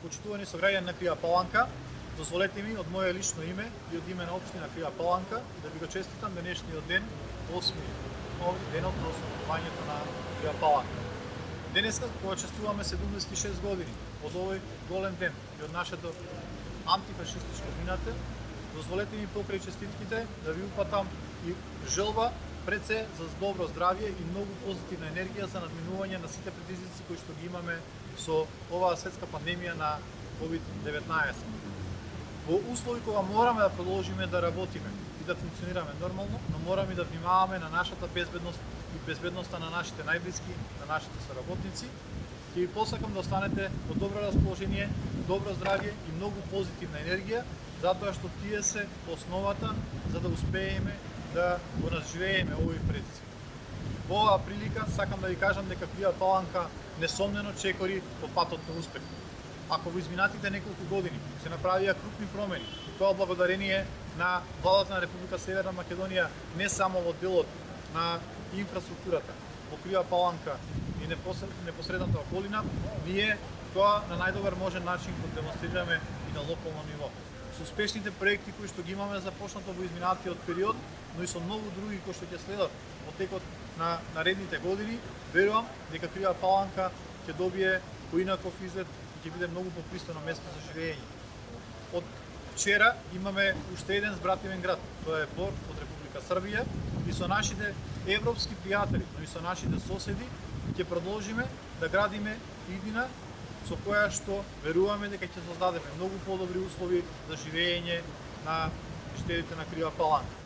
Почитувани сограѓани на Крива Паланка, дозволете ми од моје лично име и од име на општина Крива Паланка да ви го честитам денешниот ден, 8 денот на основувањето на Крива Паланка. Денеска, кога чествуваме 76 години од овој голем ден и од нашето антифашистичко минате, дозволете ми покрај честитките да ви упатам и желба пред се за добро здравје и многу позитивна енергија за надминување на сите предизвици кои што ги имаме со оваа светска пандемија на COVID-19. Во услови кога мораме да продолжиме да работиме и да функционираме нормално, но мораме и да внимаваме на нашата безбедност и безбедноста на нашите најблиски, на нашите соработници. Ќе ви посакам да останете во добро расположение, добро здравје и многу позитивна енергија, затоа што тие се основата за да успееме да го надживееме овој предизвик. Во оваа прилика сакам да ви кажам дека Крива Паланка несомнено чекори по патот на успех. Ако во изминатите неколку години се направија крупни промени, и тоа благодарение на владата на Република Северна Македонија, не само во делот на инфраструктурата во Крива Паланка и непосредната околина, ние тоа на најдобар можен начин го демонстрираме и на локално ниво. Со успешните проекти кои што ги имаме започнато во изминатиот период, но и со многу други кои што ќе следат во текот на наредните години, верувам дека Крива Паланка ќе добие поинаков изглед и ќе биде многу попристојно место за живење. Од вчера имаме уште еден збративен град, тоа е Бор од Република Србија, и со нашите европски пријатели, но и со нашите соседи ќе продолжиме да градиме иднина со која што веруваме дека ќе создадеме многу подобри услови за живење на жителите на Крива Паланка.